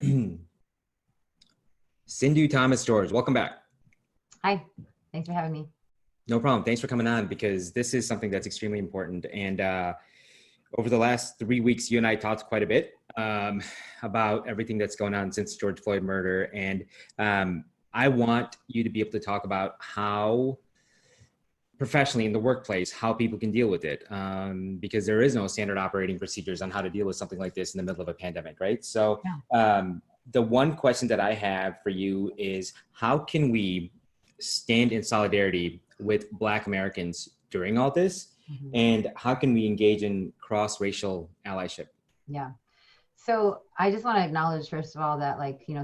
Cindu Thomas-George, welcome back. Hi, thanks for having me. No problem. Thanks for coming on because this is something that's extremely important. And over the last 3 weeks, you and I talked quite a bit about everything that's going on since George Floyd murder. And I want you to be able to talk about how professionally in the workplace, how people can deal with it, because there is no standard operating procedures on how to deal with something like this in the middle of a pandemic, right? So the one question that I have for you is, how can we stand in solidarity with Black Americans during all this? Mm-hmm. And how can we engage in cross-racial allyship? Yeah. So I just want to acknowledge, first of all, that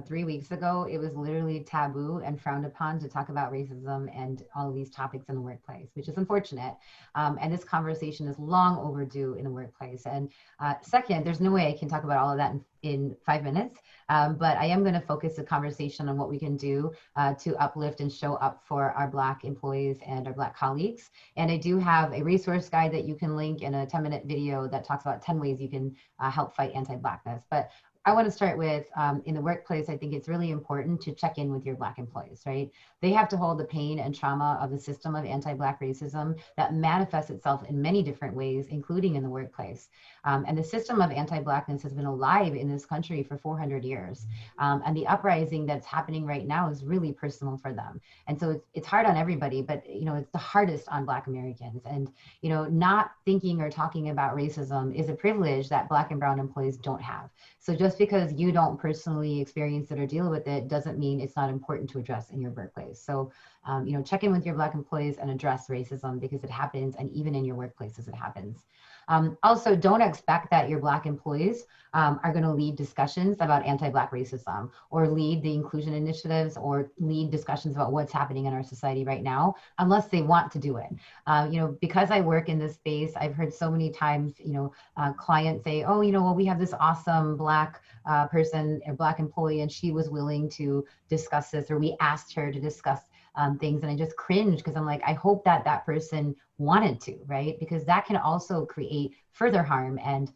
3 weeks ago, it was literally taboo and frowned upon to talk about racism and all of these topics in the workplace, which is unfortunate. And this conversation is long overdue in the workplace. And second, there's no way I can talk about all of that in 5 minutes. But I am going to focus the conversation on what we can do to uplift and show up for our Black employees and our Black colleagues. And I do have a resource guide that you can link in a 10-minute video that talks about 10 ways you can help fight anti-Blackness. But I want to start with, in the workplace, I think it's really important to check in with your Black employees, right? They have to hold the pain and trauma of the system of anti-Black racism that manifests itself in many different ways, including in the workplace. And the system of anti-Blackness has been alive in this country for 400 years. And the uprising that's happening right now is really personal for them. And so it's hard on everybody, but it's the hardest on Black Americans. And not thinking or talking about racism is a privilege that Black and brown employees don't have. So just because you don't personally experience it or deal with it doesn't mean it's not important to address in your workplace. So, check in with your Black employees and address racism because it happens, and even in your workplaces, it happens. Also, don't expect that your Black employees are going to lead discussions about anti-Black racism or lead the inclusion initiatives or lead discussions about what's happening in our society right now, unless they want to do it. Because I work in this space, I've heard so many times, clients say, oh, well, we have this awesome Black person, a Black employee, and she was willing to discuss this, or we asked her to discuss things. And I just cringe because I'm like, I hope that that person wanted to, right? Because that can also create further harm and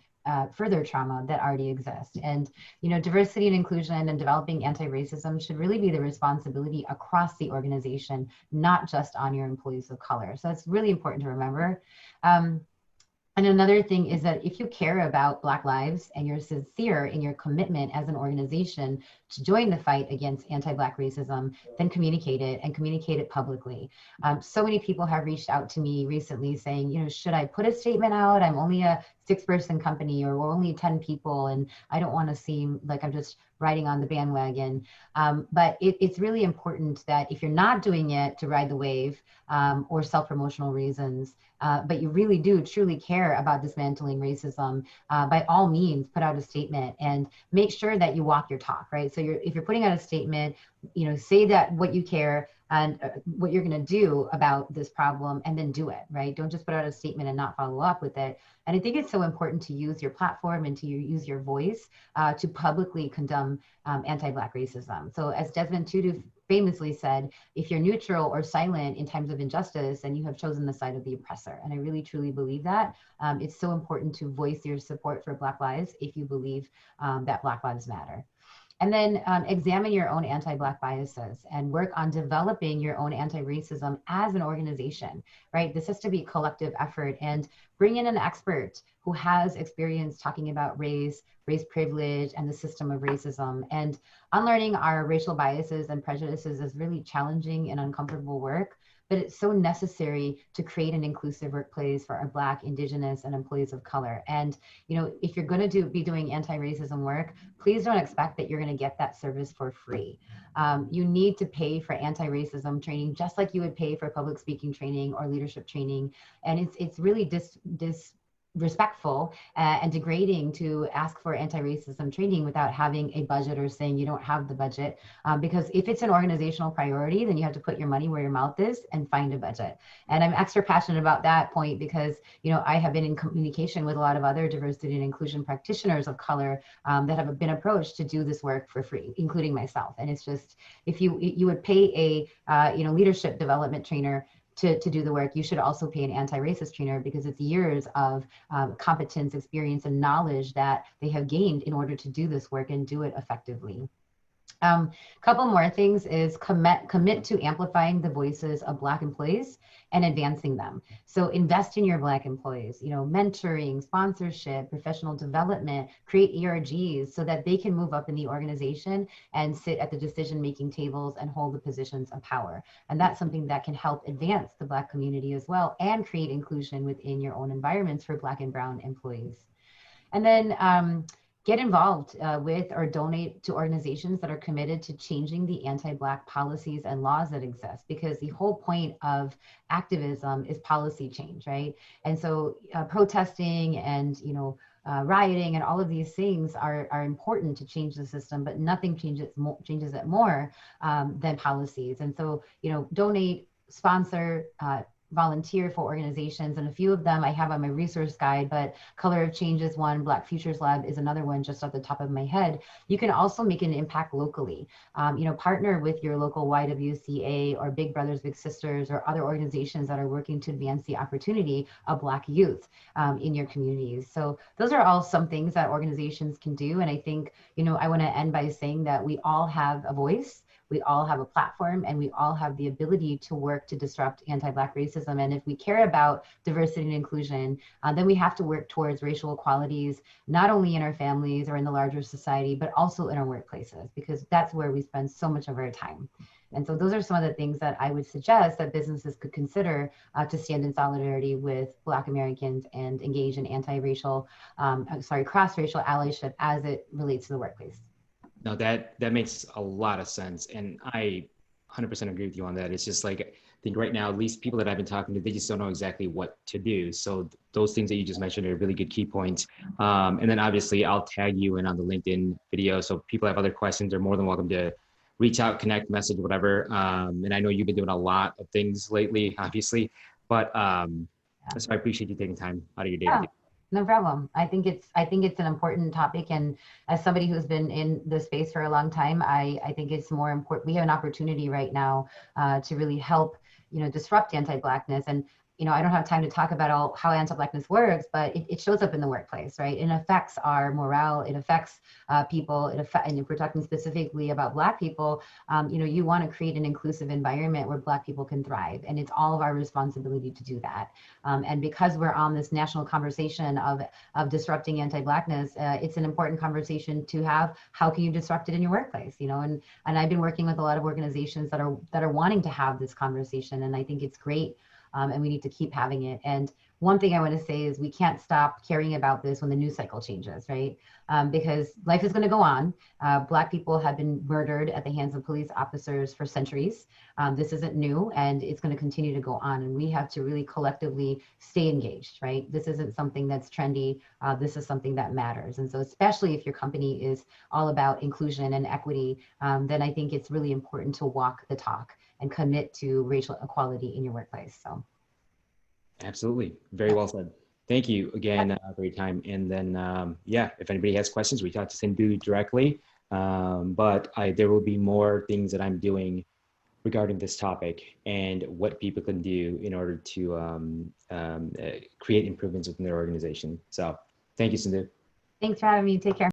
further trauma that already exists. And, diversity and inclusion and developing anti-racism should really be the responsibility across the organization, not just on your employees of color. So it's really important to remember. And another thing is that if you care about Black lives and you're sincere in your commitment as an organization to join the fight against anti-Black racism, then communicate it and communicate it publicly. So many people have reached out to me recently saying, should I put a statement out? I'm only a 6-person company, or we're only 10 people, and I don't want to seem like I'm just riding on the bandwagon. But it's really important that if you're not doing it to ride the wave or self-promotional reasons, but you really do truly care about dismantling racism, by all means, put out a statement and make sure that you walk your talk, right? So if you're putting out a statement, say that what you care and what you're going to do about this problem, and then do it, right? Don't just put out a statement and not follow up with it. And I think it's so important to use your platform and to use your voice to publicly condemn anti-Black racism. So as Desmond Tutu famously said, if you're neutral or silent in times of injustice, then you have chosen the side of the oppressor. And I really, truly believe that. It's so important to voice your support for Black lives if you believe that Black lives matter. And then examine your own anti-Black biases and work on developing your own anti-racism as an organization, right? This has to be a collective effort, and bring in an expert who has experience talking about race privilege, and the system of racism. And unlearning our racial biases and prejudices is really challenging and uncomfortable work, but it's so necessary to create an inclusive workplace for our Black, Indigenous, and employees of color. And, if you're going to be doing anti-racism work, please don't expect that you're going to get that service for free. You need to pay for anti-racism training, just like you would pay for public speaking training or leadership training. And it's really disrespectful and degrading to ask for anti-racism training without having a budget or saying you don't have the budget. Because if it's an organizational priority, then you have to put your money where your mouth is and find a budget. And I'm extra passionate about that point because, I have been in communication with a lot of other diversity and inclusion practitioners of color that have been approached to do this work for free, including myself. And it's just, if you would pay a leadership development trainer to do the work, you should also pay an anti-racist trainer, because it's years of competence, experience, and knowledge that they have gained in order to do this work and do it effectively. Couple more things is commit to amplifying the voices of Black employees and advancing them. So invest in your Black employees, mentoring, sponsorship, professional development, create ERGs so that they can move up in the organization and sit at the decision-making tables and hold the positions of power. And that's something that can help advance the Black community as well and create inclusion within your own environments for Black and Brown employees. And then get involved with or donate to organizations that are committed to changing the anti-Black policies and laws that exist, because the whole point of activism is policy change, right? And so protesting and rioting and all of these things are important to change the system, but nothing changes it more than policies. And so donate, sponsor, volunteer for organizations, and a few of them I have on my resource guide, but Color of Change is one, Black Futures Lab is another one just off the top of my head. You can also make an impact locally. Partner with your local YWCA or Big Brothers Big Sisters or other organizations that are working to advance the opportunity of Black youth in your communities. So those are all some things that organizations can do. And I think, I want to end by saying that we all have a voice. We all have a platform, and we all have the ability to work to disrupt anti-Black racism. And if we care about diversity and inclusion, then we have to work towards racial equalities, not only in our families or in the larger society, but also in our workplaces, because that's where we spend so much of our time. And so those are some of the things that I would suggest that businesses could consider to stand in solidarity with Black Americans and engage in cross-racial allyship as it relates to the workplace. No, that makes a lot of sense. And I 100% agree with you on that. It's just like, I think right now, at least people that I've been talking to, they just don't know exactly what to do. So those things that you just mentioned are really good key points. And then obviously I'll tag you in on the LinkedIn video. So people have other questions, they're more than welcome to reach out, connect, message, whatever. And I know you've been doing a lot of things lately, obviously, but so I appreciate you taking time out of your day. Yeah. No problem. I think it's an important topic, and as somebody who's been in the space for a long time, I think it's more important. We have an opportunity right now to really help, disrupt anti-Blackness. And I don't have time to talk about how anti-Blackness works, but it shows up in the workplace, right? It affects our morale. It affects people. And if we're talking specifically about Black people, you want to create an inclusive environment where Black people can thrive, and it's all of our responsibility to do that. And because we're on this national conversation of disrupting anti-Blackness, it's an important conversation to have. How can you disrupt it in your workplace? And I've been working with a lot of organizations that are wanting to have this conversation, and I think it's great. And we need to keep having it. And one thing I want to say is we can't stop caring about this when the news cycle changes, right? Because life is going to go on. Black people have been murdered at the hands of police officers for centuries. This isn't new, and it's going to continue to go on. And we have to really collectively stay engaged, right? This isn't something that's trendy. This is something that matters. And so especially if your company is all about inclusion and equity, then I think it's really important to walk the talk and commit to racial equality in your workplace. So, absolutely, very well said. Thank you again for your time. And then, if anybody has questions, reach out to Cindu directly. But there will be more things that I'm doing regarding this topic and what people can do in order to create improvements within their organization. So, thank you, Cindu. Thanks for having me. Take care.